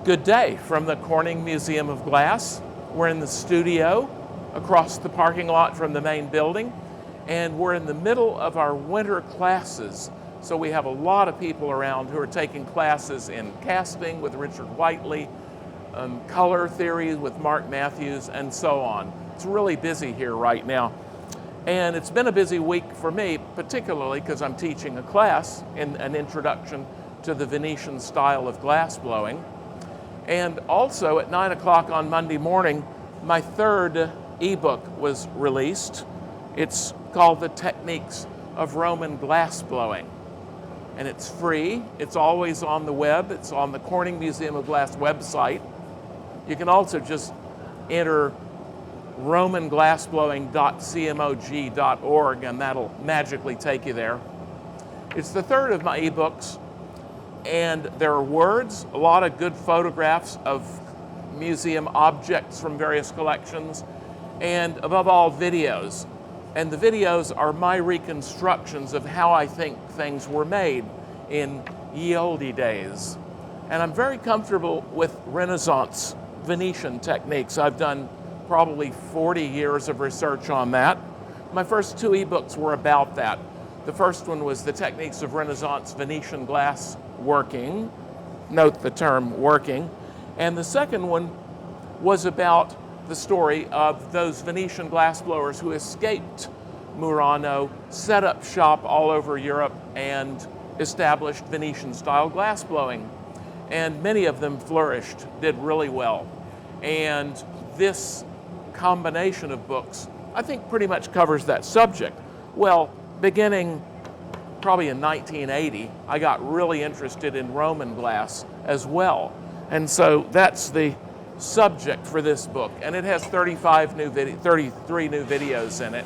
Good day from the Corning Museum of Glass. We're in the studio across the parking lot from the main building, and we're in the middle of our winter classes. So we have a lot of people around who are taking classes in casting with Richard Whiteley, color theory with Mark Matthews, and so on. It's really busy here right now. And it's been a busy week for me, particularly because I'm teaching a class in an introduction to the Venetian style of glass blowing. And also at 9 o'clock on Monday morning, my third ebook was released. It's called The Techniques of Roman Glassblowing. And it's free. It's always on the web. It's on the Corning Museum of Glass website. You can also just enter romanglassblowing.cmog.org and that'll magically take you there. It's the third of my ebooks, and there are words, a lot of good photographs of museum objects from various collections, and above all, videos. And the videos are my reconstructions of how I think things were made in ye olde days. And I'm very comfortable with Renaissance Venetian techniques. I've done probably 40 years of research on that. My first two ebooks were about that. The first one was The Techniques of Renaissance Venetian Glass Working. Note the term working. And the second one was about the story of those Venetian glassblowers who escaped Murano, set up shop all over Europe, and established Venetian-style glassblowing. And many of them flourished, did really well. And this combination of books, I think, pretty much covers that subject. Well, beginning probably in 1980, I got really interested in Roman glass as well. And so that's the subject for this book. And it has 33 new videos in it.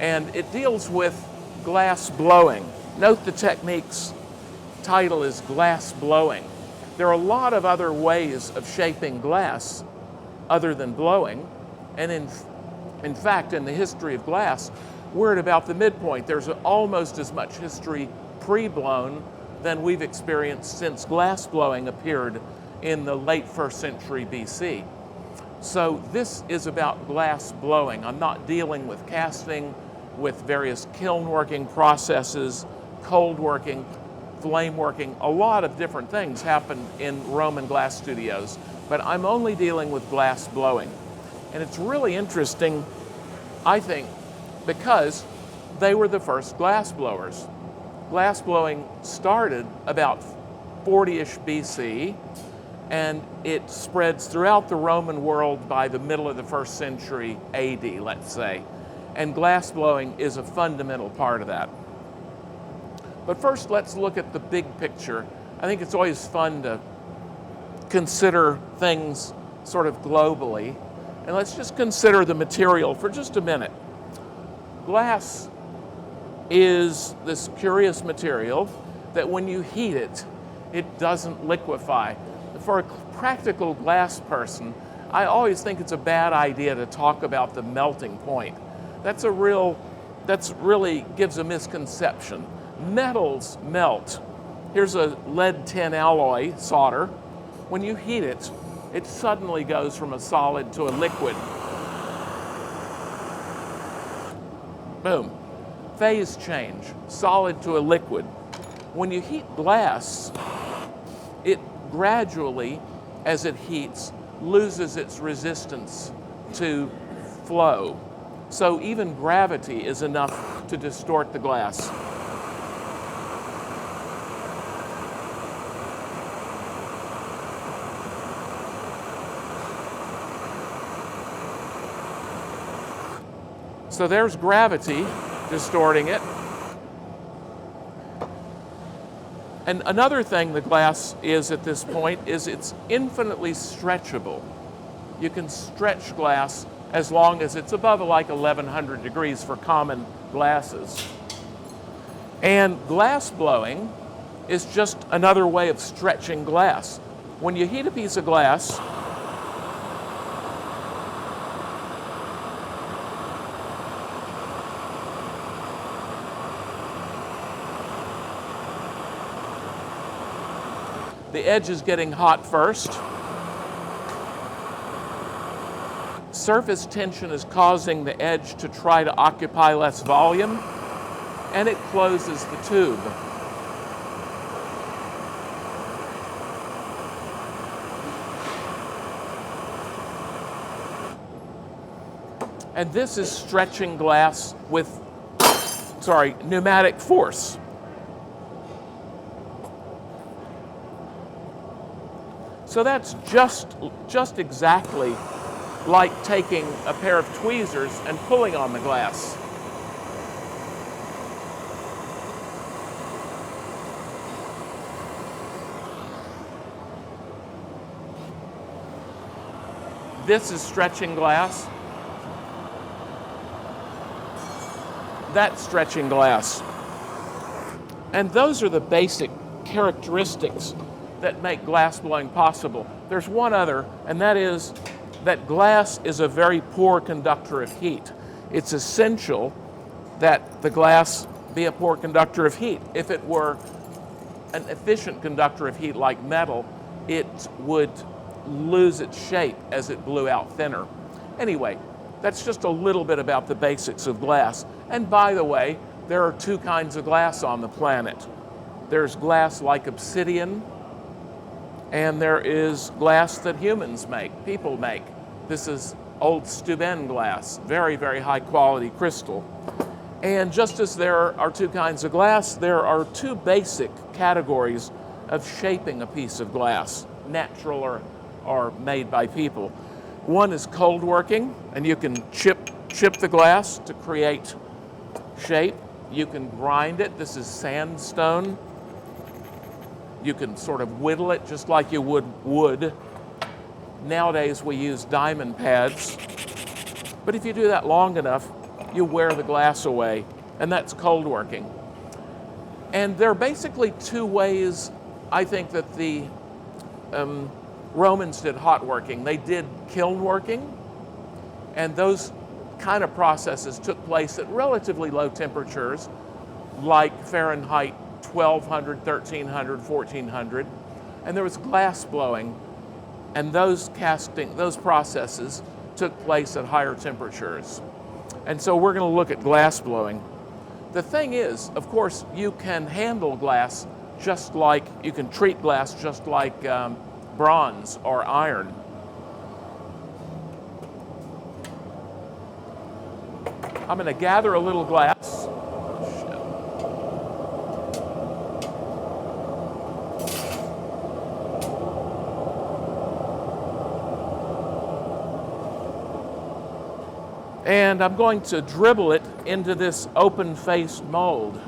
And it deals with glass blowing. Note the technique's title is glass blowing. There are a lot of other ways of shaping glass other than blowing. And in fact, in the history of glass, we're at about the midpoint. There's almost as much history pre-blown than we've experienced since glass blowing appeared in the late 1st century BC. So this is about glass blowing. I'm not dealing with casting, with various kiln working processes, cold working, flame working. A lot of different things happen in Roman glass studios, but I'm only dealing with glass blowing. And it's really interesting, I think, because they were the first glass blowers. Glass blowing started about 40-ish BC, and it spreads throughout the Roman world by the middle of the 1st century AD, let's say. And glass blowing is a fundamental part of that. But first, let's look at the big picture. I think it's always fun to consider things sort of globally. And let's just consider the material for just a minute. Glass is this curious material that when you heat it, it doesn't liquefy. For a practical glass person, I always think it's a bad idea to talk about the melting point. That's really gives a misconception. Metals melt. Here's a lead tin alloy solder. When you heat it, it suddenly goes from a solid to a liquid. Boom. Phase change, solid to a liquid. When you heat glass, it gradually, as it heats, loses its resistance to flow. So even gravity is enough to distort the glass. So there's gravity distorting it. And another thing the glass is at this point is it's infinitely stretchable. You can stretch glass as long as it's above like 1100 degrees for common glasses. And glass blowing is just another way of stretching glass. When you heat a piece of glass, The edge is getting hot first. Surface tension is causing the edge to try to occupy less volume, and it closes the tube. And this is stretching glass with, pneumatic force. So that's just exactly like taking a pair of tweezers and pulling on the glass. This is stretching glass. That's stretching glass. And those are the basic characteristics that make glass blowing possible. There's one other, and that is that glass is a very poor conductor of heat. It's essential that the glass be a poor conductor of heat. If it were an efficient conductor of heat like metal, it would lose its shape as it blew out thinner. Anyway, that's just a little bit about the basics of glass. And by the way, there are two kinds of glass on the planet. There's glass like obsidian, and there is glass that humans make, people make. This is old Steuben glass, very, very high quality crystal. And just as there are two kinds of glass, there are two basic categories of shaping a piece of glass, natural or made by people. One is cold working, and you can chip the glass to create shape. You can grind it. This is sandstone. You can sort of whittle it just like you would wood. Nowadays we use diamond pads. But if you do that long enough, you wear the glass away, and that's cold working. And there are basically two ways I think that the Romans did hot working. They did kiln working, and those kind of processes took place at relatively low temperatures, like Fahrenheit 1200, 1300, 1400. And there was glass blowing, and those processes took place at higher temperatures. And so we're going to look at glass blowing. The thing is, of course, you can handle glass just like, you can treat glass just like bronze or iron. I'm going to gather a little glass. And I'm going to dribble it into this open-faced mold.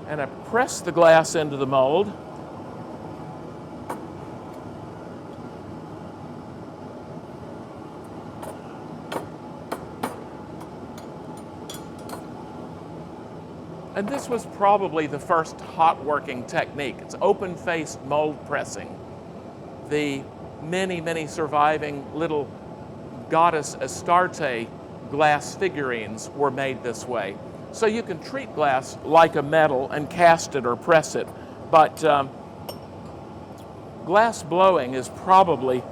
And I press the glass into the mold. And this was probably the first hot working technique. It's open-faced mold pressing. The many, many surviving little goddess Astarte glass figurines were made this way. So you can treat glass like a metal and cast it or press it, but glass blowing is probably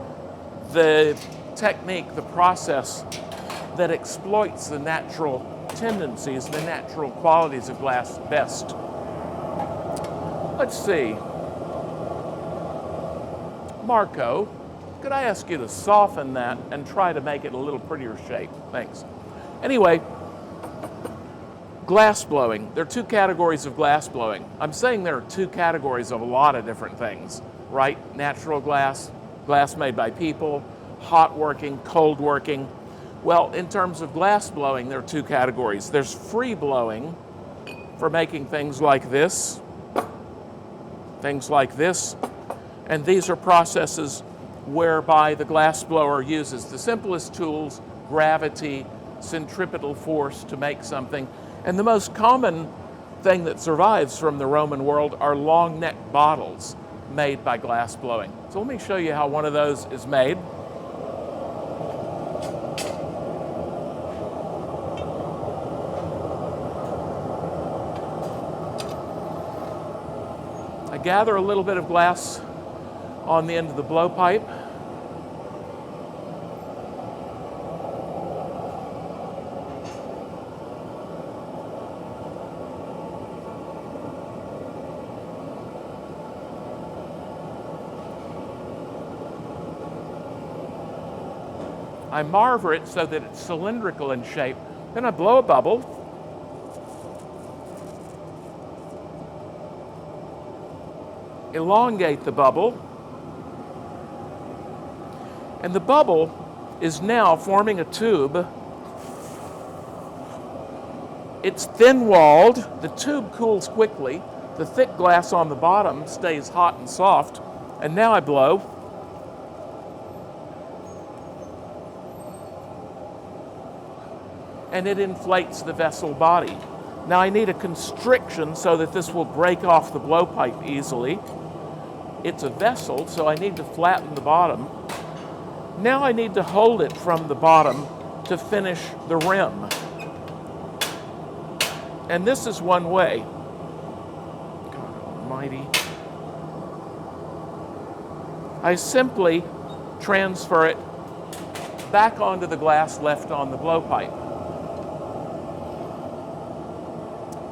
the technique, the process that exploits the natural tendencies, the natural qualities of glass best. Let's see. Marco, could I ask you to soften that and try to make it a little prettier shape? Thanks. Anyway, glass blowing. There are two categories of glass blowing. I'm saying there are two categories of a lot of different things, right? Natural glass, glass made by people, hot working, cold working. Well, in terms of glass blowing, there are two categories. There's free blowing for making things like this, and these are processes whereby the glass blower uses the simplest tools, gravity, centripetal force to make something. And the most common thing that survives from the Roman world are long neck bottles made by glass blowing. So let me show you how one of those is made. I gather a little bit of glass on the end of the blowpipe. I marver it so that it's cylindrical in shape. Then I blow a bubble. Elongate the bubble. And the bubble is now forming a tube. It's thin-walled. The tube cools quickly. The thick glass on the bottom stays hot and soft. And now I blow. And it inflates the vessel body. Now I need a constriction so that this will break off the blowpipe easily. It's a vessel, so I need to flatten the bottom. Now I need to hold it from the bottom to finish the rim. And this is one way. God almighty. I simply transfer it back onto the glass left on the blowpipe.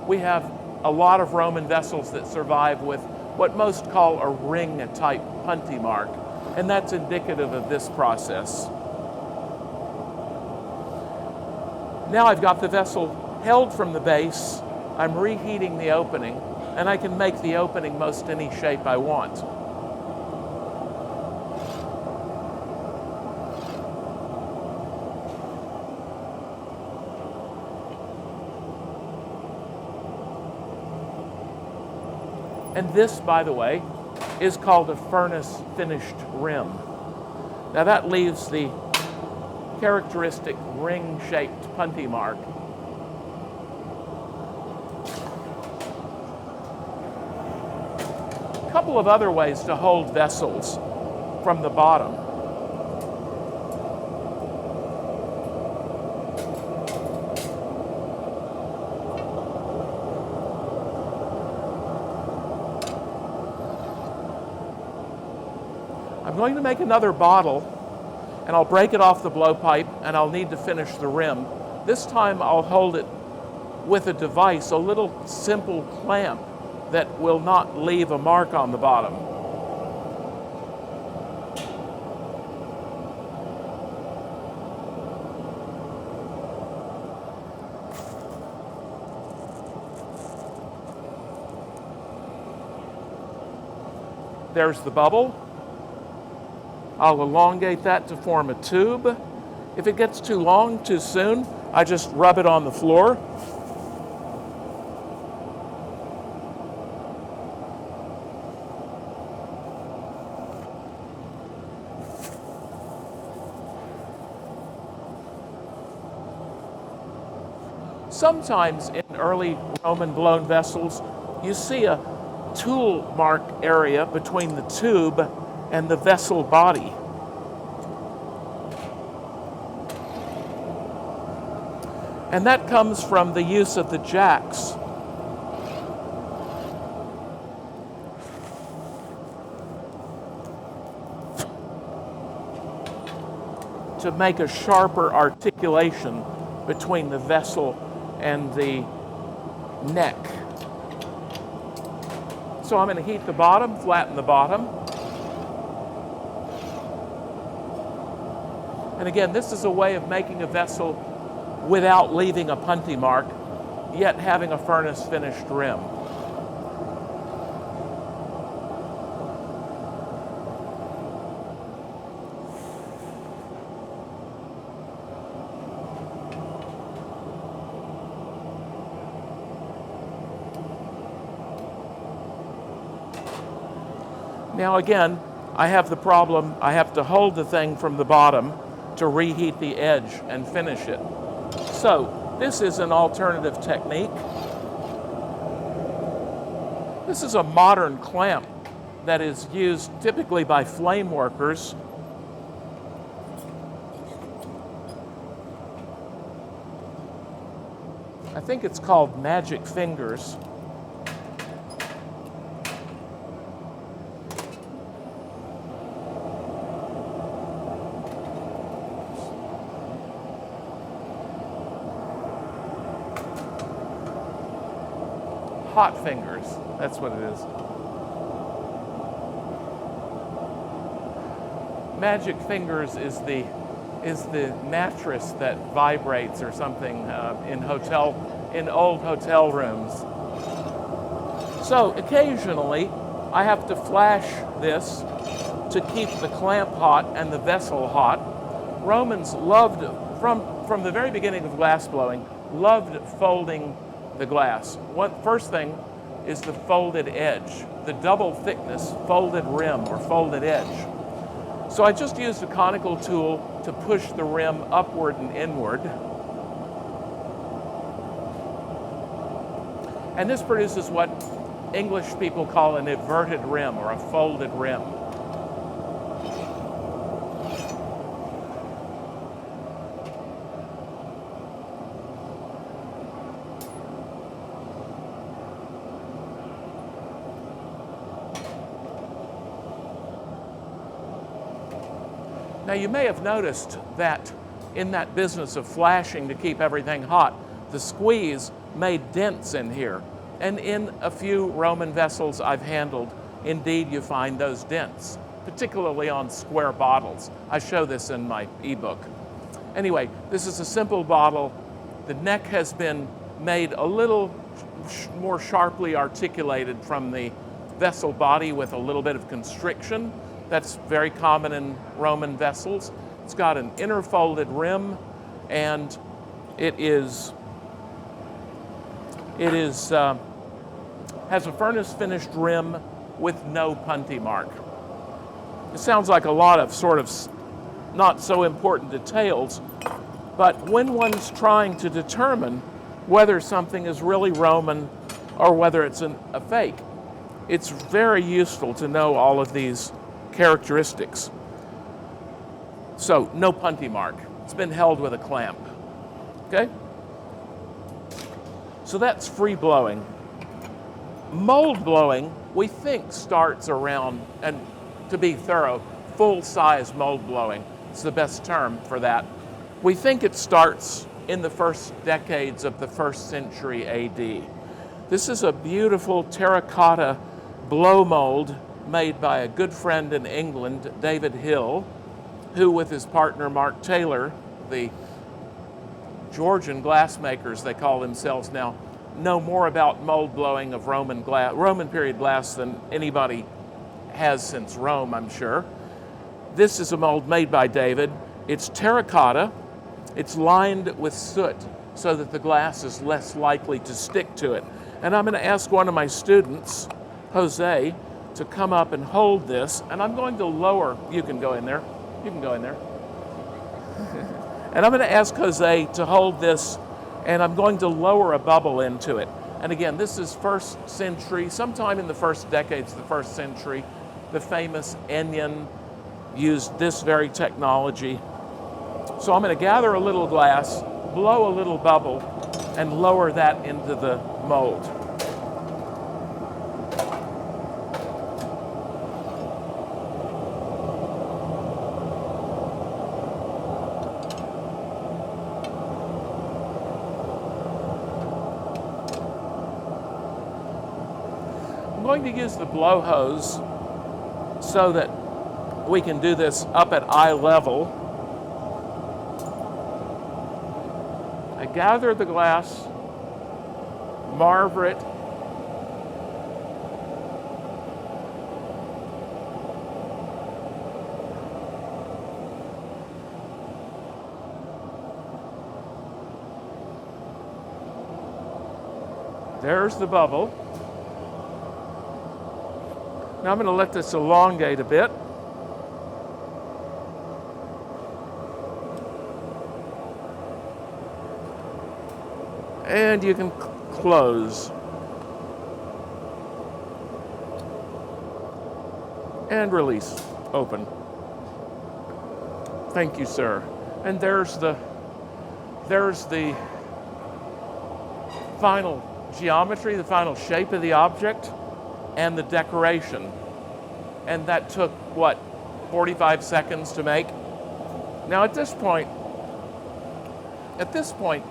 We have a lot of Roman vessels that survive with what most call a ring-type punty mark, and that's indicative of this process. Now I've got the vessel held from the base. I'm reheating the opening, and I can make the opening most any shape I want. And this, by the way, is called a furnace-finished rim. Now that leaves the characteristic ring-shaped punty mark. A couple of other ways to hold vessels from the bottom. I'm going to make another bottle, and I'll break it off the blowpipe, and I'll need to finish the rim. This time I'll hold it with a device, a little simple clamp that will not leave a mark on the bottom. There's the bubble. I'll elongate that to form a tube. If it gets too long too soon, I just rub it on the floor. Sometimes in early Roman blown vessels, you see a tool mark area between the tube and the vessel body. And that comes from the use of the jacks. To make a sharper articulation between the vessel and the neck. So I'm going to heat the bottom, flatten the bottom. And again, this is a way of making a vessel without leaving a punty mark, yet having a furnace-finished rim. Now again, I have the problem, I have to hold the thing from the bottom to reheat the edge and finish it. So, this is an alternative technique. This is a modern clamp that is used typically by flame workers. I think it's called magic fingers. hot fingers. That's what it is. Magic fingers is the mattress that vibrates or something in old hotel rooms. So occasionally I have to flash this to keep the clamp hot and the vessel hot. Romans loved, from the very beginning of glassblowing, loved folding the glass. First thing is the folded edge, the double thickness folded rim or folded edge. So I just used a conical tool to push the rim upward and inward. And this produces what English people call an inverted rim or a folded rim. Now you may have noticed that in that business of flashing to keep everything hot, the squeeze made dents in here. And in a few Roman vessels I've handled, indeed you find those dents, particularly on square bottles. I show this in my ebook. Anyway, this is a simple bottle. The neck has been made a little more sharply articulated from the vessel body with a little bit of constriction. That's very common in Roman vessels. It's got an inner folded rim, and it has a furnace finished rim with no punty mark. It sounds like a lot of sort of not so important details, but when one's trying to determine whether something is really Roman or whether it's a fake, it's very useful to know all of these characteristics. So, no punty mark. It's been held with a clamp. Okay? So that's free blowing. Mold blowing, we think, starts around, and to be thorough, full-size mold blowing. It's the best term for that. We think it starts in the first decades of the 1st century AD. This is a beautiful terracotta blow mold made by a good friend in England, David Hill, who with his partner Mark Taylor, the Georgian glassmakers they call themselves now, know more about mold blowing of Roman period glass than anybody has since Rome, I'm sure. This is a mold made by David. It's terracotta. It's lined with soot so that the glass is less likely to stick to it. And I'm going to ask one of my students, Jose, to come up and hold this, and I'm going to lower, you can go in there, and I'm going to ask Jose to hold this, and I'm going to lower a bubble into it. And again, this is 1st century, sometime in the first decades of the 1st century, the famous Ennion used this very technology. So I'm going to gather a little glass, blow a little bubble, and lower that into the mold. I'm going to use the blow hose so that we can do this up at eye level. I gather the glass, marver it, there's the bubble. Now I'm going to let this elongate a bit. And you can close. And release. Open. Thank you, sir. And there's the final geometry, the final shape of the object, and the decoration. And that took, what, 45 seconds to make? Now at this point,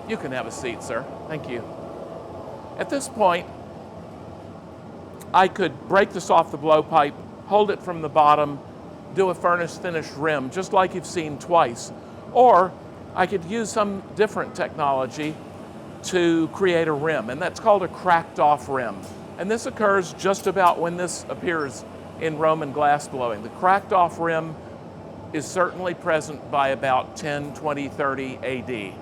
you can have a seat, sir. Thank you. At this point, I could break this off the blowpipe, hold it from the bottom, do a furnace finished rim, just like you've seen twice. Or I could use some different technology to create a rim, and that's called a cracked off rim. And this occurs just about when this appears in Roman glassblowing. The cracked off rim is certainly present by about 10, 20, 30 AD.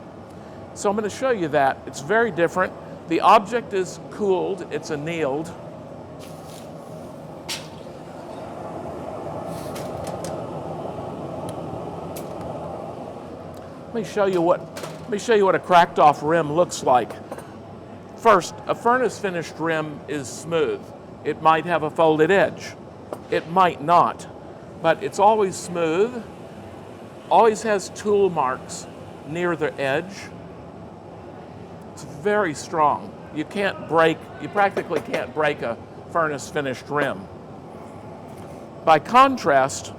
So I'm going to show you that. It's very different. The object is cooled, it's annealed. Let me show you what a cracked off rim looks like. First, a furnace finished rim is smooth. It might have a folded edge. It might not, but it's always smooth, always has tool marks near the edge. It's very strong. You practically can't break a furnace finished rim. By contrast,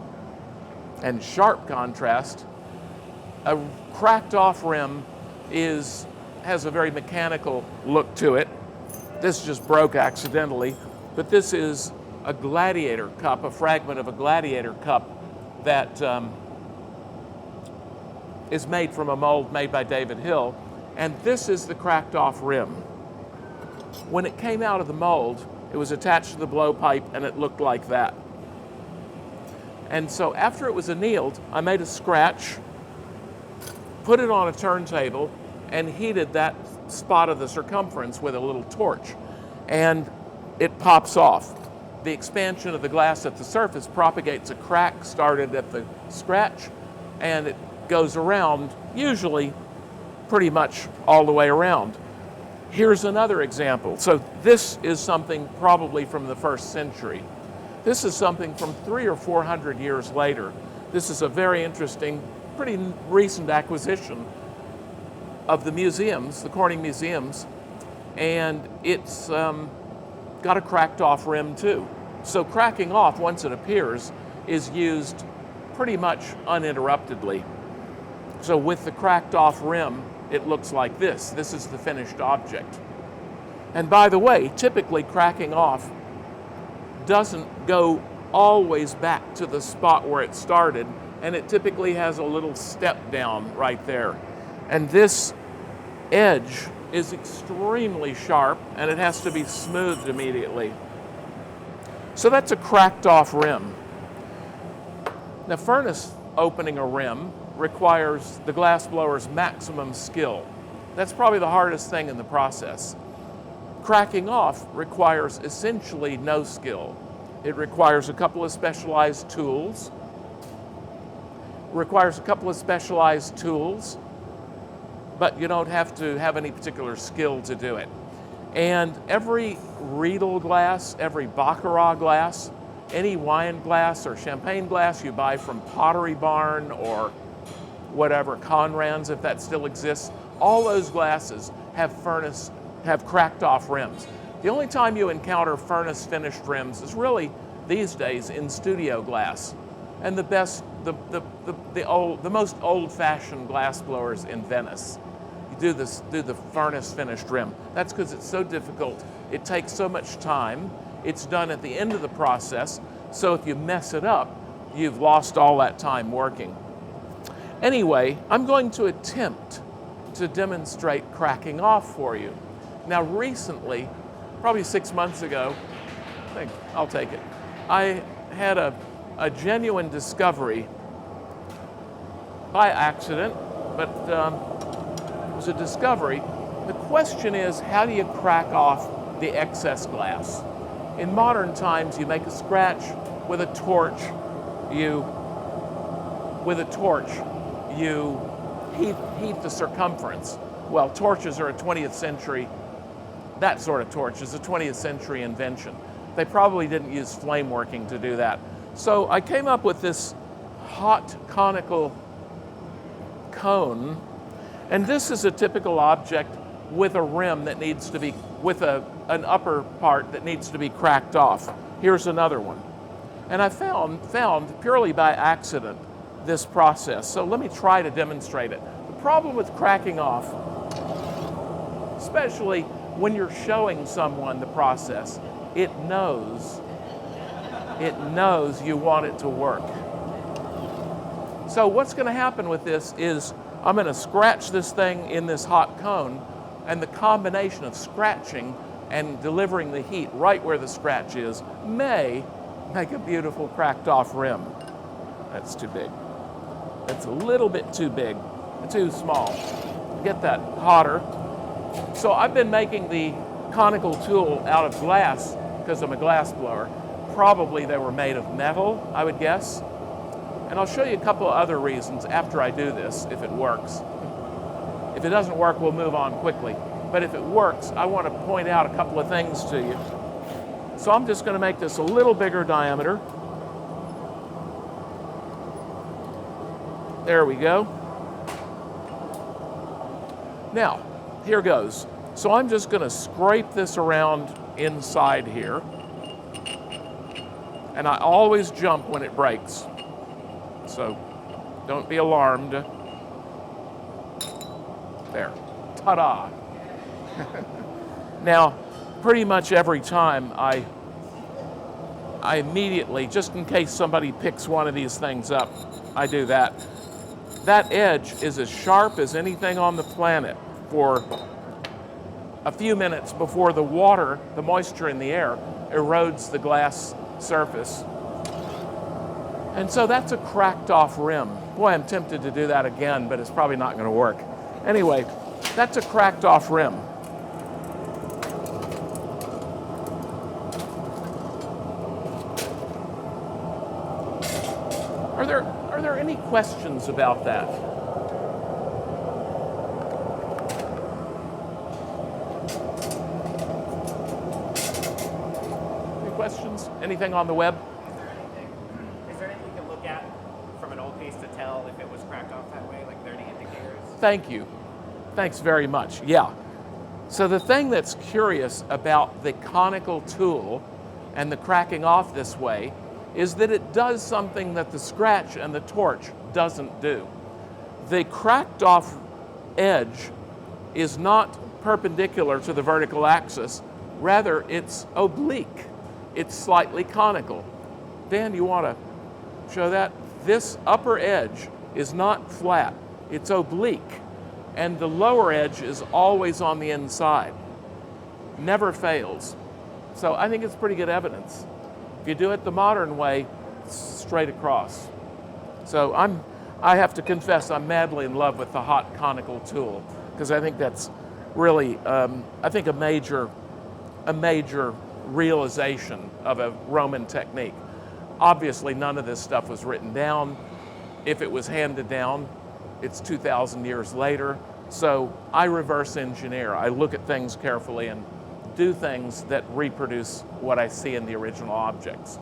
and sharp contrast, a cracked off rim has a very mechanical look to it. This just broke accidentally, but this is a gladiator cup, a fragment of a gladiator cup that is made from a mold made by David Hill, and this is the cracked off rim. When it came out of the mold, it was attached to the blowpipe and it looked like that. And so after it was annealed, I made a scratch, put it on a turntable, and heated that spot of the circumference with a little torch, and it pops off. The expansion of the glass at the surface propagates a crack started at the scratch, and it goes around, usually pretty much all the way around. Here's another example. So this is something probably from the 1st century. This is something from 300 or 400 years later. This is a very interesting, pretty recent acquisition of the museums, the Corning museums, and it's got a cracked off rim too. So cracking off, once it appears, is used pretty much uninterruptedly. So with the cracked off rim, it looks like this. This is the finished object. And by the way, typically cracking off doesn't go always back to the spot where it started, and it typically has a little step down right there. And this edge is extremely sharp, and it has to be smoothed immediately. So that's a cracked off rim. Now, furnace opening a rim requires the glassblower's maximum skill. That's probably the hardest thing in the process. Cracking off requires essentially no skill. It requires a couple of specialized tools. But you don't have to have any particular skill to do it. And every Riedel glass, every Baccarat glass, any wine glass or champagne glass you buy from Pottery Barn or whatever, Conran's if that still exists, all those glasses have cracked off rims. The only time you encounter furnace finished rims is really these days in studio glass. And the most old-fashioned glass blowers in Venice do the furnace finished rim. That's because it's so difficult. It takes so much time. It's done at the end of the process. So if you mess it up, you've lost all that time working. Anyway, I'm going to attempt to demonstrate cracking off for you. Now recently, probably 6 months ago, I'll take it, I had a genuine discovery by accident, but it was a discovery. The question is, how do you crack off the excess glass? In modern times, you make a scratch with a torch. You heat the circumference. Well, torches are a 20th century, that sort of torch is a 20th century invention. They probably didn't use flame working to do that. So I came up with this hot conical cone, and this is a typical object with a rim that needs to be, with an upper part that needs to be cracked off. Here's another one. And I found purely by accident this process. So let me try to demonstrate it. The problem with cracking off, especially when you're showing someone the process, it knows you want it to work. So what's going to happen with this is I'm going to scratch this thing in this hot cone, and the combination of scratching and delivering the heat right where the scratch is may make a beautiful cracked off rim. That's too big. That's a little bit too big, too small. Get that hotter. So I've been making the conical tool out of glass because I'm a glass blower. Probably they were made of metal, I would guess. And I'll show you a couple of other reasons after I do this, if it works. If it doesn't work, we'll move on quickly. But if it works, I want to point out a couple of things to you. So I'm just going to make this a little bigger diameter. There we go. Now, here goes. So I'm just going to scrape this around inside here. And I always jump when it breaks. So don't be alarmed. There. Ta-da. Now, pretty much every time I immediately, just in case somebody picks one of these things up, I do that. That edge is as sharp as anything on the planet for a few minutes before the water, the moisture in the air, erodes the glass surface. And so that's a cracked off rim. Boy, I'm tempted to do that again, but it's probably not going to work. Anyway, that's a cracked off rim. Are there any questions about that? Any questions? Anything on the web? Is there anything you can look at from an old piece to tell if it was cracked off that way, like learning indicators? Thank you. Thanks very much. Yeah. So the thing that's curious about the conical tool and the cracking off this way is that it does something that the scratch and the torch doesn't do. The cracked off edge is not perpendicular to the vertical axis, rather it's oblique. It's slightly conical. Dan, you want to show that? This upper edge is not flat, it's oblique, and the lower edge is always on the inside. Never fails. So I think it's pretty good evidence. If you do it the modern way, it's straight across. So I have to confess I'm madly in love with the hot conical tool, because I think that's really, I think a major realization of a Roman technique. Obviously, none of this stuff was written down. If it was handed down, it's 2,000 years later. So I reverse engineer. I look at things carefully and do things that reproduce what I see in the original objects.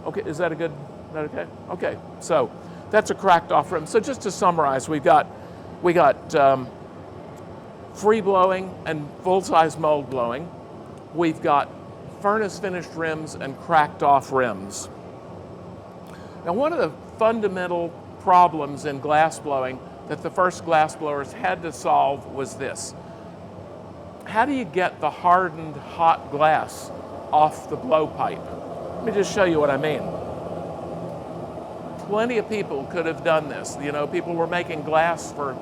Okay, is that okay? Okay, so that's a cracked off rim. So just to summarize, we got free blowing and full-size mold blowing. We've got furnace finished rims and cracked off rims. Now, one of the fundamental problems in glass blowing that the first glass blowers had to solve was this. How do you get the hardened hot glass off the blowpipe? Let me just show you what I mean. Plenty of people could have done this. You know, people were making glass for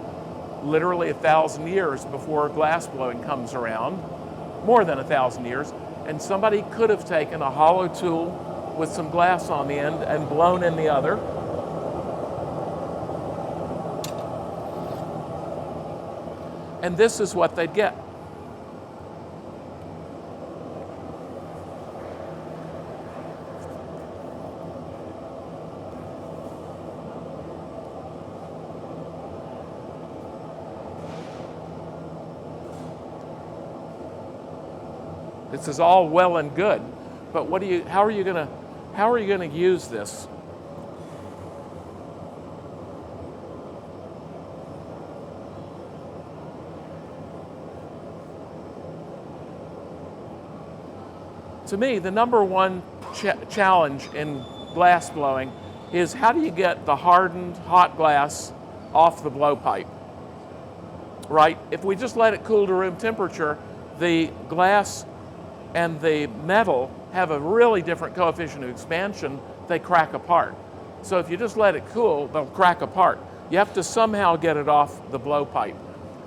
literally 1,000 years before glass blowing comes around, more than 1,000 years, and somebody could have taken a hollow tool with some glass on the end and blown in the other. And this is what they'd get. This is all well and good, but how are you going to use this? To me, the number one challenge in glass blowing is how do you get the hardened hot glass off the blowpipe, right? If we just let it cool to room temperature, the glass and the metal have a really different coefficient of expansion, they crack apart. So if you just let it cool, they'll crack apart. You have to somehow get it off the blowpipe.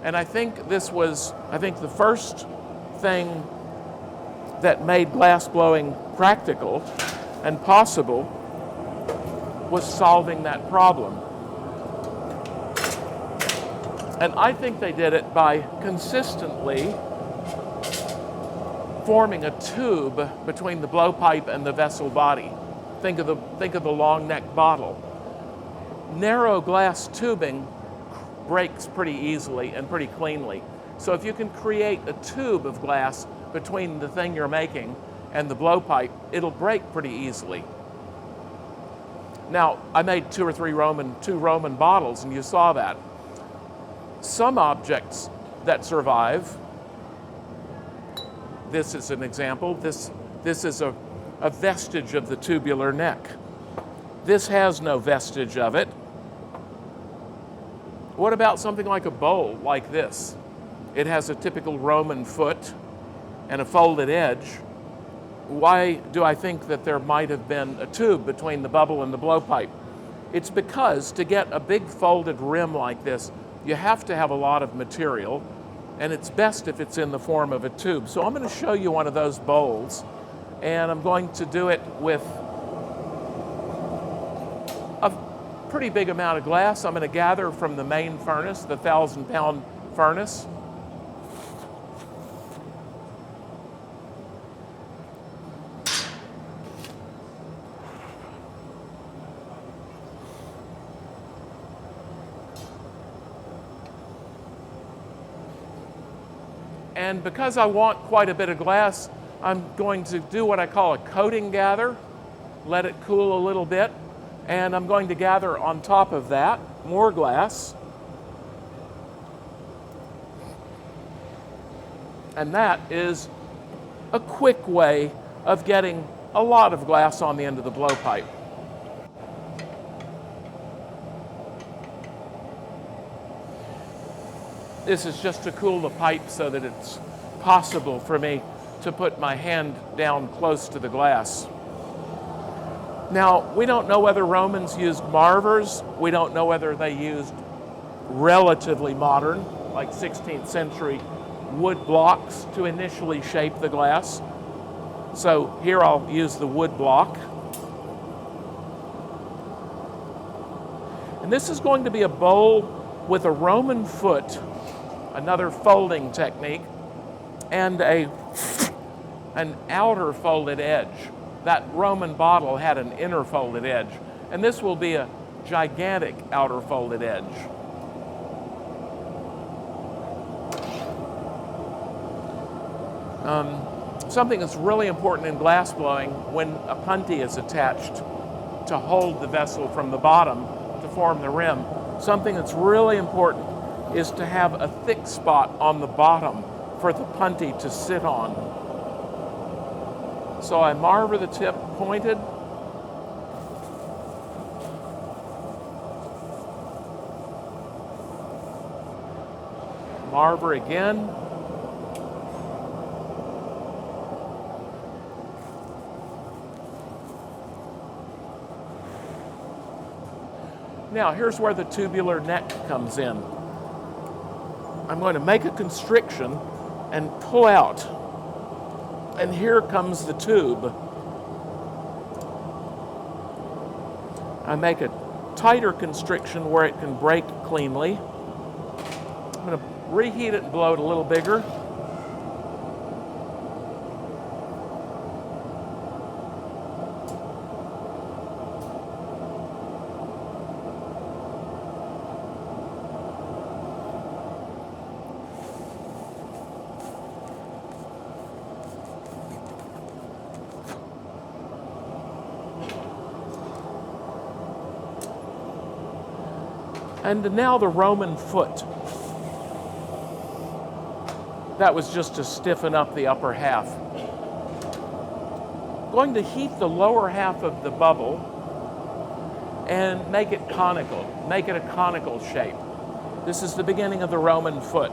And I think this was, the first thing that made glass blowing practical and possible was solving that problem. And I think they did it by consistently forming a tube between the blowpipe and the vessel body. Think of the long neck bottle. Narrow glass tubing breaks pretty easily and pretty cleanly. So if you can create a tube of glass between the thing you're making and the blowpipe, it'll break pretty easily. Now, I made two Roman bottles, and you saw that. Some objects that survive, this is an example, this is a vestige of the tubular neck. This has no vestige of it. What about something like a bowl like this? It has a typical Roman foot and a folded edge. Why do I think that there might have been a tube between the bubble and the blowpipe? It's because to get a big folded rim like this, you have to have a lot of material, and it's best if it's in the form of a tube. So I'm going to show you one of those bowls, and I'm going to do it with a pretty big amount of glass. I'm going to gather from the main furnace, the 1,000-pound furnace. And because I want quite a bit of glass, I'm going to do what I call a coating gather, let it cool a little bit, and I'm going to gather on top of that more glass. And that is a quick way of getting a lot of glass on the end of the blowpipe. This is just to cool the pipe so that it's possible for me to put my hand down close to the glass. Now, we don't know whether Romans used marvers. We don't know whether they used relatively modern, like 16th century, wood blocks to initially shape the glass. So here I'll use the wood block. And this is going to be a bowl with a Roman foot, another folding technique, and an outer folded edge. That Roman bottle had an inner folded edge, and this will be a gigantic outer folded edge. Something that's really important in glass blowing when a punty is attached to hold the vessel from the bottom to form the rim, something that's really important is to have a thick spot on the bottom for the punty to sit on. So I marver the tip pointed. Marver again. Now here's where the tubular neck comes in. I'm going to make a constriction and pull out. And here comes the tube. I make a tighter constriction where it can break cleanly. I'm going to reheat it and blow it a little bigger. And now the Roman foot. That was just to stiffen up the upper half. Going to heat the lower half of the bubble and make it conical, make it a conical shape. This is the beginning of the Roman foot.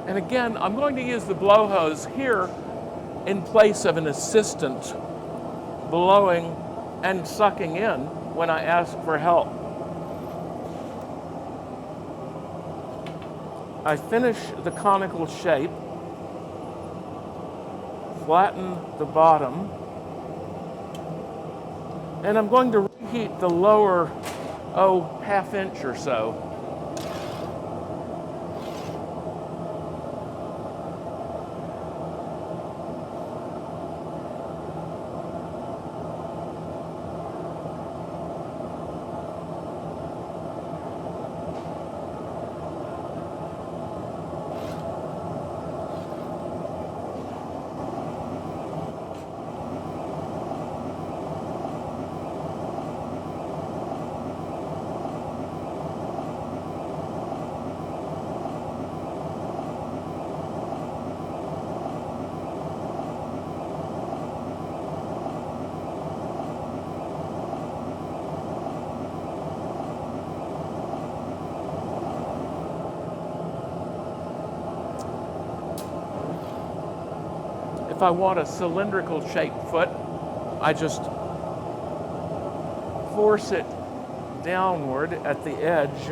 And again, I'm going to use the blow hose here in place of an assistant blowing and sucking in when I ask for help. I finish the conical shape, flatten the bottom, and I'm going to reheat the lower, half inch or so. If I want a cylindrical shaped foot, I just force it downward at the edge.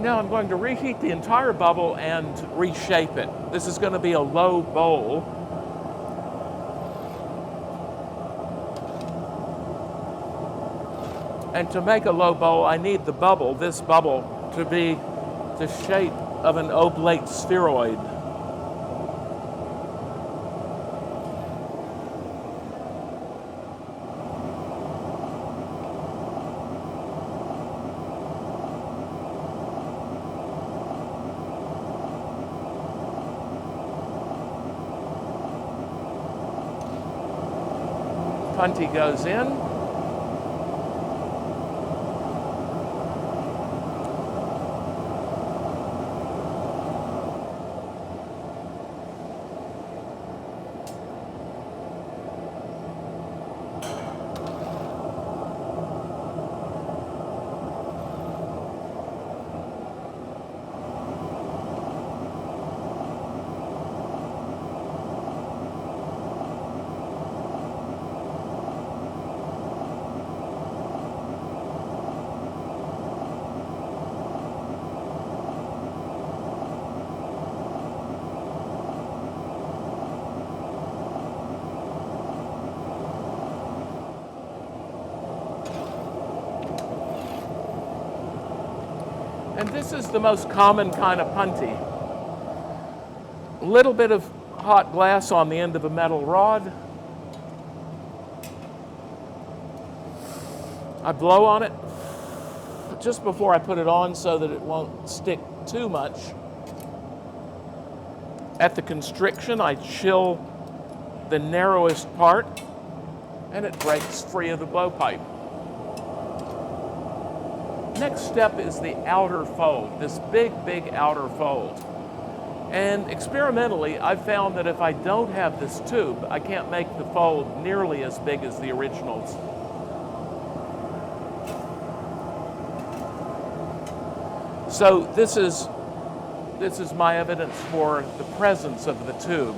Now I'm going to reheat the entire bubble and reshape it. This is going to be a low bowl. And to make a low bowl, I need the bubble, this bubble, to be the shape of an oblate spheroid. Punty goes in. And this is the most common kind of punty. A little bit of hot glass on the end of a metal rod. I blow on it just before I put it on so that it won't stick too much. At the constriction, I chill the narrowest part and it breaks free of the blowpipe. Next step is the outer fold, this big outer fold. And experimentally, I've found that if I don't have this tube, I can't make the fold nearly as big as the originals. So this is my evidence for the presence of the tube.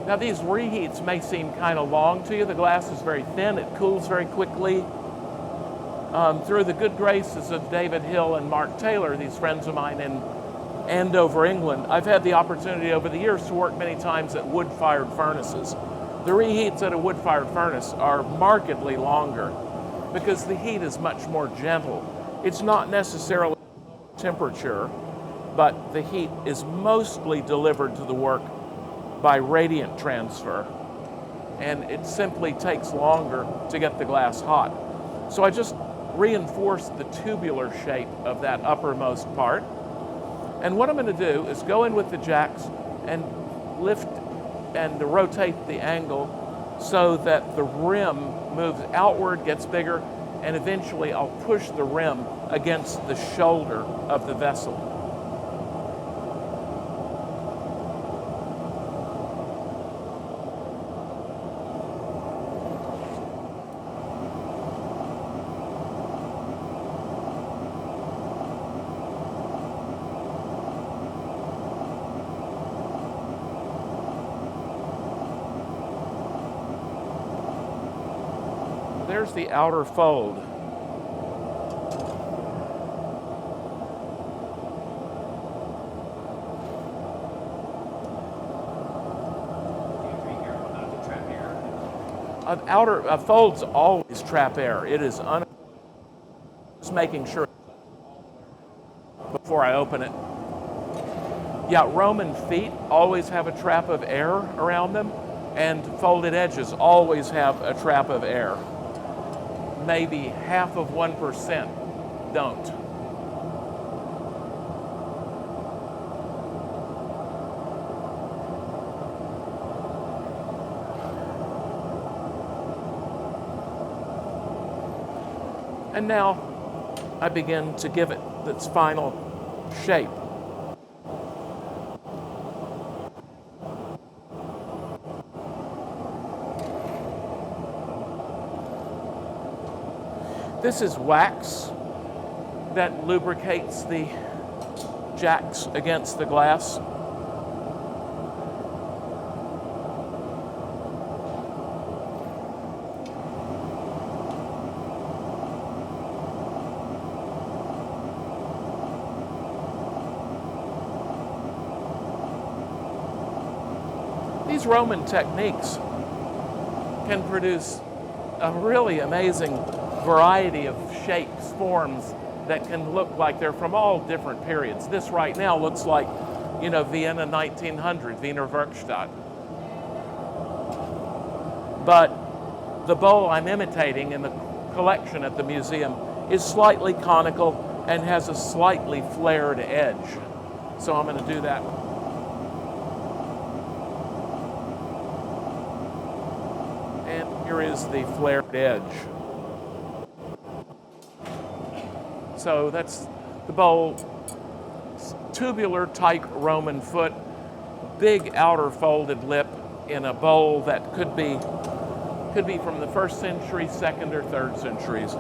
Now these reheats may seem kind of long to you. The glass is very thin, it cools very quickly. Through the good graces of David Hill and Mark Taylor, these friends of mine in Andover, England, I've had the opportunity over the years to work many times at wood-fired furnaces. The reheats at a wood-fired furnace are markedly longer because the heat is much more gentle. It's not necessarily temperature, but the heat is mostly delivered to the work by radiant transfer, and it simply takes longer to get the glass hot. So I just reinforce the tubular shape of that uppermost part. And what I'm going to do is go in with the jacks and lift and rotate the angle so that the rim moves outward, gets bigger, and eventually I'll push the rim against the shoulder of the vessel. There's the outer fold. A fold's always trap air. It is just making sure before I open it. Yeah, Roman feet always have a trap of air around them, and folded edges always have a trap of air. Maybe 0.5% don't. And now I begin to give it its final shape. This is wax that lubricates the jacks against the glass. These Roman techniques can produce a really amazing variety of shapes, forms that can look like they're from all different periods. This right now looks like, Vienna 1900, Wiener Werkstatt. But the bowl I'm imitating in the collection at the museum is slightly conical and has a slightly flared edge. So I'm going to do that. And here is the flared edge. So that's the bowl, tubular type Roman foot, big outer folded lip in a bowl that could be from the 1st century, 2nd or 3rd centuries.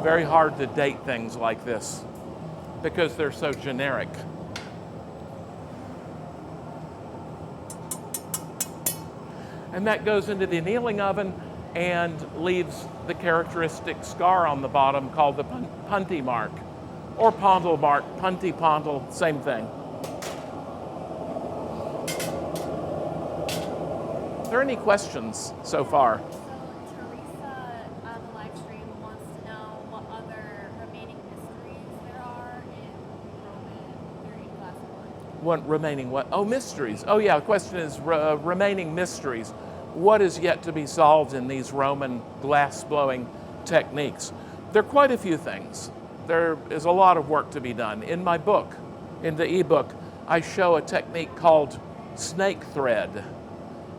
Very hard to date things like this because they're so generic. And that goes into the annealing oven and leaves the characteristic scar on the bottom called the punty mark, or pontal mark, punty pontal, same thing. Are there any questions so far? So Teresa on the live stream wants to know what other remaining mysteries there are in Roman-period glassblowing. What remaining what? Oh, mysteries. Oh yeah, the question is remaining mysteries. What is yet to be solved in these Roman glass blowing techniques? There are quite a few things. There is a lot of work to be done. In my book, in the ebook, I show a technique called snake thread.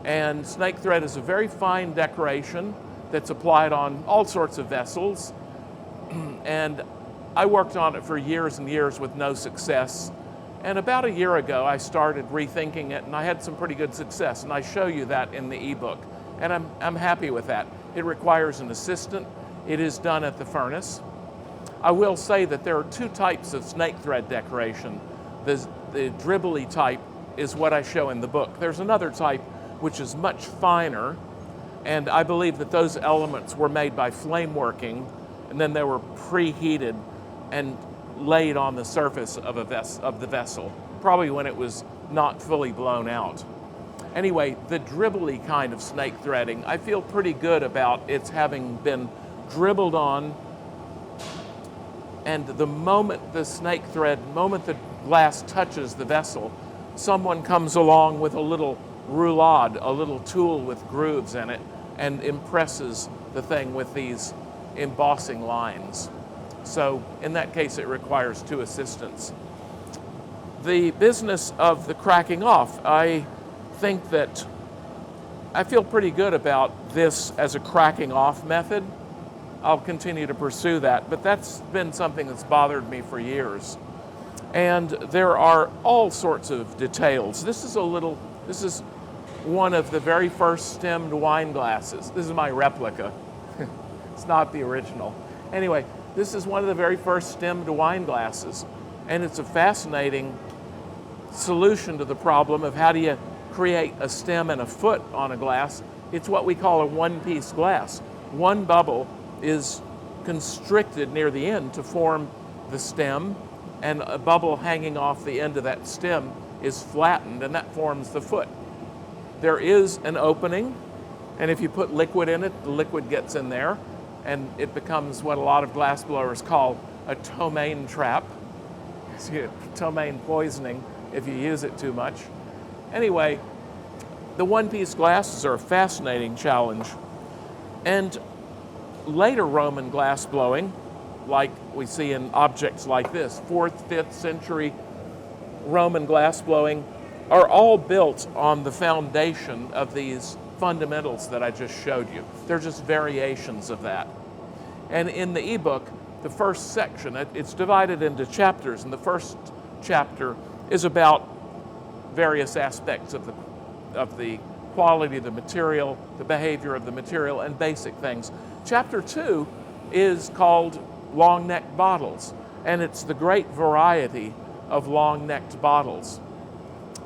And snake thread is a very fine decoration that's applied on all sorts of vessels. And I worked on it for years and years with no success. And about a year ago, I started rethinking it, and I had some pretty good success. And I show you that in the ebook. And I'm happy with that. It requires an assistant. It is done at the furnace. I will say that there are two types of snake thread decoration. The dribbly type is what I show in the book. There's another type which is much finer, and I believe that those elements were made by flame working, and then they were preheated and laid on the surface of the vessel, probably when it was not fully blown out. Anyway, the dribbly kind of snake threading, I feel pretty good about its having been dribbled on, and the moment the glass touches the vessel, someone comes along with a little roulade, a little tool with grooves in it, and impresses the thing with these embossing lines. So in that case, it requires two assistants. The business of the cracking off, I think that I feel pretty good about this as a cracking off method, I'll continue to pursue that. But that's been something that's bothered me for years. And there are all sorts of details. This is one of the very first stemmed wine glasses. This is my replica. It's not the original. Anyway, this is one of the very first stemmed wine glasses. And it's a fascinating solution to the problem of how do you create a stem and a foot on a glass. It's what we call a one-piece glass. One bubble is constricted near the end to form the stem, and a bubble hanging off the end of that stem is flattened, and that forms the foot. There is an opening, and if you put liquid in it, the liquid gets in there, and it becomes what a lot of glass blowers call a ptomaine trap. So you get ptomaine poisoning if you use it too much. Anyway, the one-piece glasses are a fascinating challenge. And later Roman glass blowing, like we see in objects like this, 4th, 5th century Roman glass blowing, are all built on the foundation of these fundamentals that I just showed you. They're just variations of that. And in the ebook, the first section, it's divided into chapters, and the first chapter is about various aspects of the quality of the material, the behavior of the material, and basic things. Chapter 2 is called long-necked bottles, and it's the great variety of long-necked bottles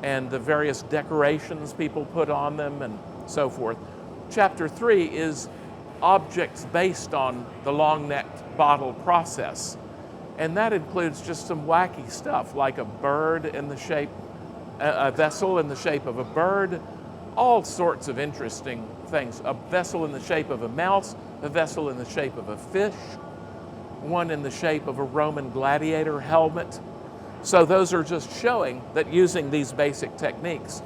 and the various decorations people put on them and so forth. Chapter 3 is objects based on the long-necked bottle process, and that includes just some wacky stuff like a bird in the shape, a vessel in the shape of a bird, all sorts of interesting things. A vessel in the shape of a mouse, a vessel in the shape of a fish, one in the shape of a Roman gladiator helmet. So those are just showing that using these basic techniques,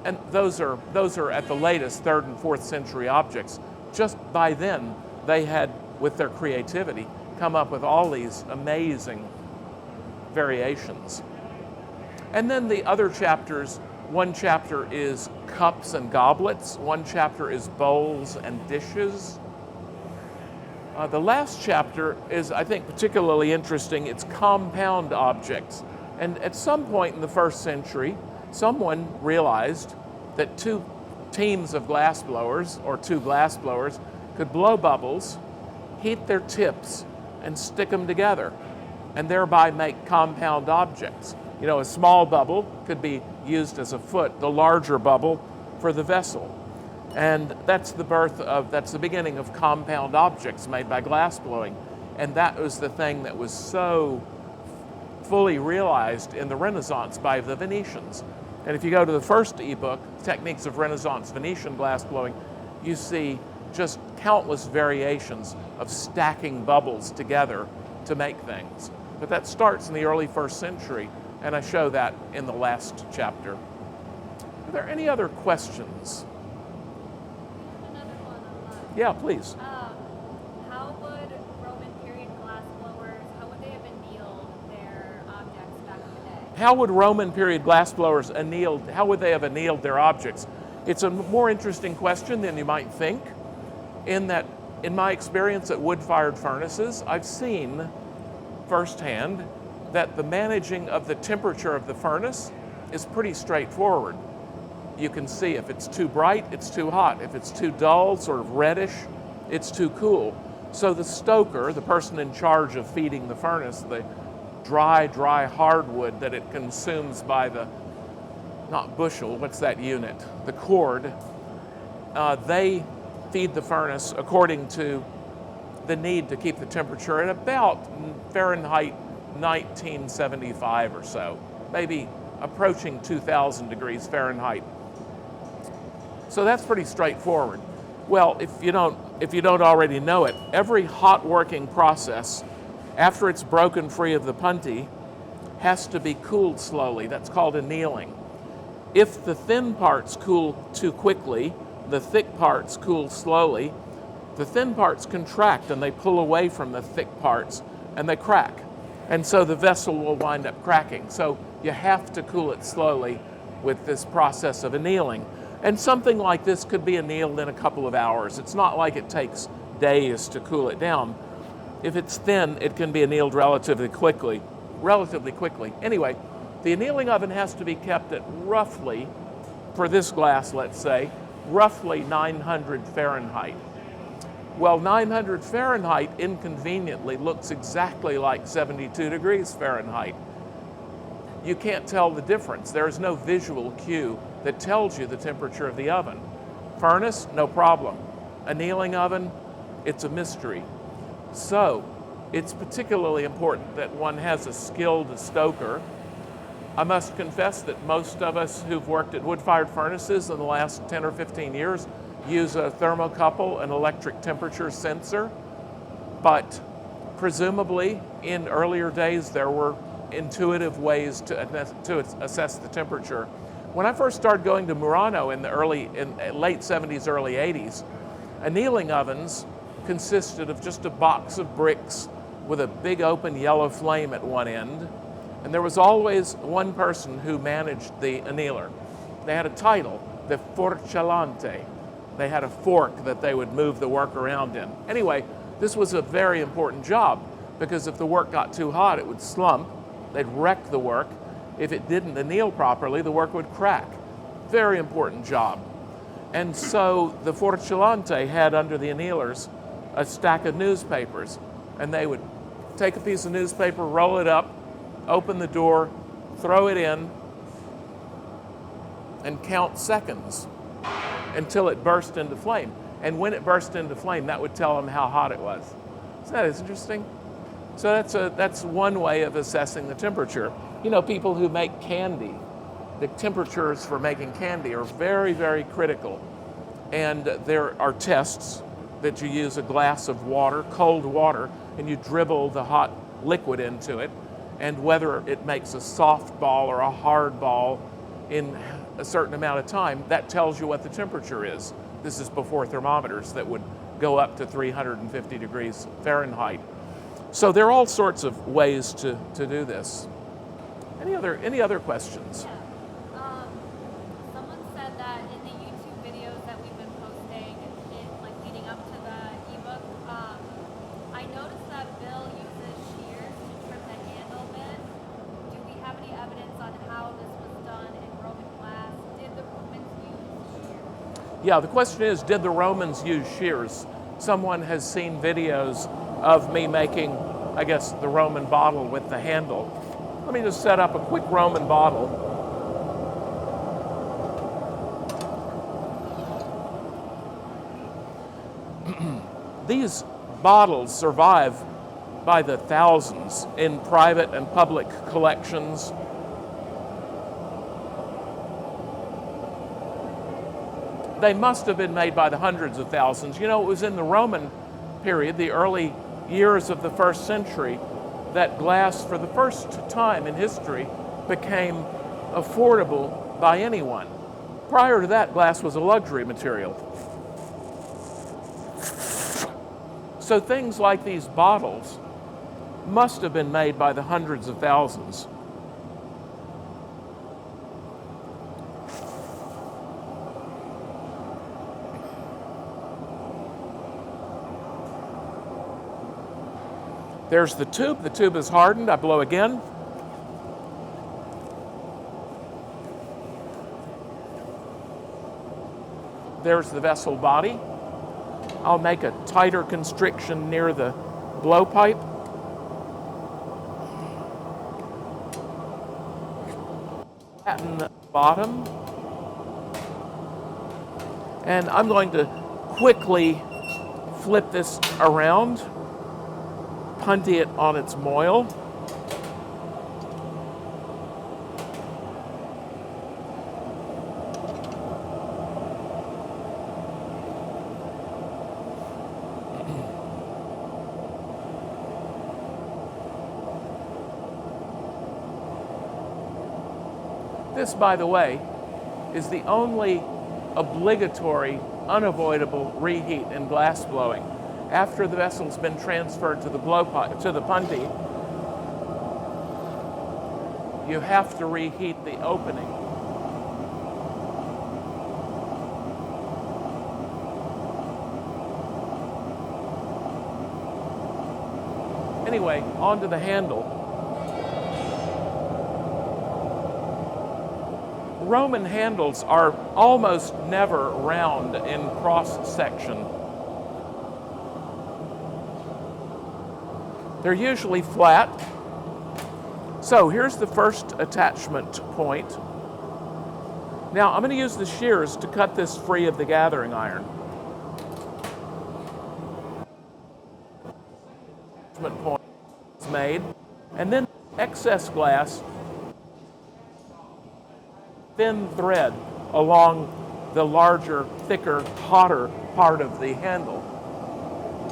and those are at the latest 3rd and 4th century objects. Just by then, they had, with their creativity, come up with all these amazing variations. And then the other chapters, one chapter is cups and goblets, one chapter is bowls and dishes. The last chapter is, I think, particularly interesting. It's compound objects. And at some point in the 1st century, someone realized that 2 teams of glass blowers, or 2 glass blowers, could blow bubbles, heat their tips, and stick them together, and thereby make compound objects. You know, a small bubble could be used as a foot, the larger bubble for the vessel. And that's the beginning of compound objects made by glass blowing. And that was the thing that was so fully realized in the Renaissance by the Venetians. And if you go to the first ebook, Techniques of Renaissance Venetian Glass Blowing, you see just countless variations of stacking bubbles together to make things. But that starts in the early 1st century, and I show that in the last chapter. Are there any other questions? Another one online. Yeah, please. How would Roman period glass blowers, how would they have annealed their objects back in the day? How would Roman period glass blowers how would they have annealed their objects? It's a more interesting question than you might think, in that, in my experience at wood-fired furnaces, I've seen firsthand that the managing of the temperature of the furnace is pretty straightforward. You can see if it's too bright, it's too hot. If it's too dull, sort of reddish, it's too cool. So the stoker, the person in charge of feeding the furnace, the dry hardwood that it consumes by the, not bushel, what's that unit? The cord. They feed the furnace according to the need to keep the temperature at about Fahrenheit 1975 or so, maybe approaching 2,000 degrees Fahrenheit. So that's pretty straightforward. Well, if you don't already know it, every hot working process, after it's broken free of the punty, has to be cooled slowly. That's called annealing. If the thin parts cool too quickly, the thick parts cool slowly, the thin parts contract and they pull away from the thick parts and they crack. And so the vessel will wind up cracking. So you have to cool it slowly with this process of annealing. And something like this could be annealed in a couple of hours. It's not like it takes days to cool it down. If it's thin, it can be annealed relatively quickly. Anyway, the annealing oven has to be kept at roughly, for this glass, let's say, roughly 900 Fahrenheit. Well, 900 Fahrenheit inconveniently looks exactly like 72 degrees Fahrenheit. You can't tell the difference. There is no visual cue that tells you the temperature of the oven. Furnace, no problem. Annealing oven, it's a mystery. So, it's particularly important that one has a skilled stoker. I must confess that most of us who've worked at wood-fired furnaces in the last 10 or 15 years use a thermocouple, an electric temperature sensor, but presumably in earlier days there were intuitive ways to assess the temperature. When I first started going to Murano in late 70s, early 80s, annealing ovens consisted of just a box of bricks with a big open yellow flame at one end, and there was always one person who managed the annealer. They had a title, the forcellante. They had a fork that they would move the work around in. Anyway, this was a very important job because if the work got too hot, it would slump, they'd wreck the work. If it didn't anneal properly, the work would crack. Very important job. And so the forcellante had under the annealers a stack of newspapers, and they would take a piece of newspaper, roll it up, open the door, throw it in, and count seconds until it burst into flame. And when it burst into flame, that would tell them how hot it was. Isn't that interesting? So that's one way of assessing the temperature. You know, people who make candy, the temperatures for making candy are very, very critical. And there are tests that you use a glass of water, cold water, and you dribble the hot liquid into it, and whether it makes a soft ball or a hard ball in a certain amount of time, that tells you what the temperature is. This is before thermometers that would go up to 350 degrees Fahrenheit. So there are all sorts of ways to do this. Any other questions? Yeah. Someone said that in the YouTube videos that we've been posting, like leading up to the ebook, I noticed that Bill uses shears to trim the handle bit. Do we have any evidence on how this was done in Roman glass? Did the Romans use shears? Yeah, the question is, did the Romans use shears? Someone has seen videos of me making, I guess, the Roman bottle with the handle. Let me just set up a quick Roman bottle. These bottles survive by the thousands in private and public collections. They must have been made by the hundreds of thousands. You know, it was in the Roman period, the early years of the first century, that glass, for the first time in history, became affordable by anyone. Prior to that, glass was a luxury material. So things like these bottles must have been made by the hundreds of thousands. There's the tube. The tube is hardened. I blow again. There's the vessel body. I'll make a tighter constriction near the blowpipe. Flatten the bottom. And I'm going to quickly flip this around. Punty it on its moil. This, by the way, is the only obligatory, unavoidable reheat in glass blowing. After the vessel's been transferred to the blowpipe, to the punty, you have to reheat the opening. Anyway, onto the handle. Roman handles are almost never round in cross section. They're usually flat. So here's the first attachment point. Now I'm going to use the shears to cut this free of the gathering iron. Attachment point is made, and then excess glass, thin thread along the larger, thicker, hotter part of the handle.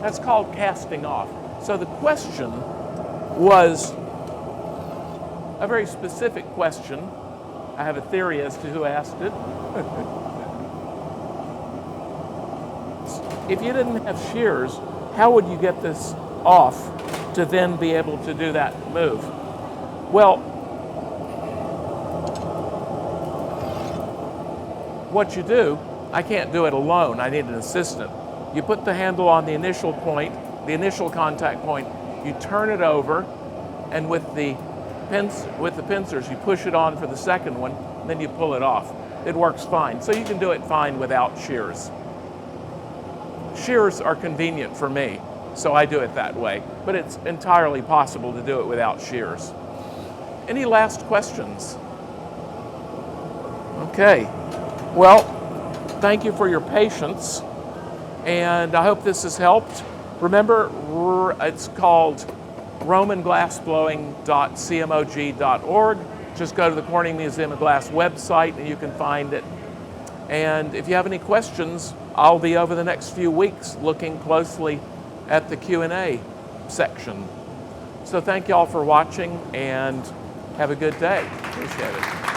That's called casting off. So the question was a very specific question. I have a theory as to who asked it. If you didn't have shears, how would you get this off to then be able to do that move? Well, what you do, I can't do it alone, I need an assistant. You put the handle on the initial point, the initial contact point, you turn it over, and with the pincers, you push it on for the second one, then you pull it off. It works fine. So you can do it fine without shears. Shears are convenient for me, so I do it that way. But it's entirely possible to do it without shears. Any last questions? Okay. Well, thank you for your patience, and I hope this has helped. Remember, it's called romanglassblowing.cmog.org. Just go to the Corning Museum of Glass website and you can find it. And if you have any questions, I'll be over the next few weeks looking closely at the Q&A section. So thank you all for watching and have a good day. Appreciate it.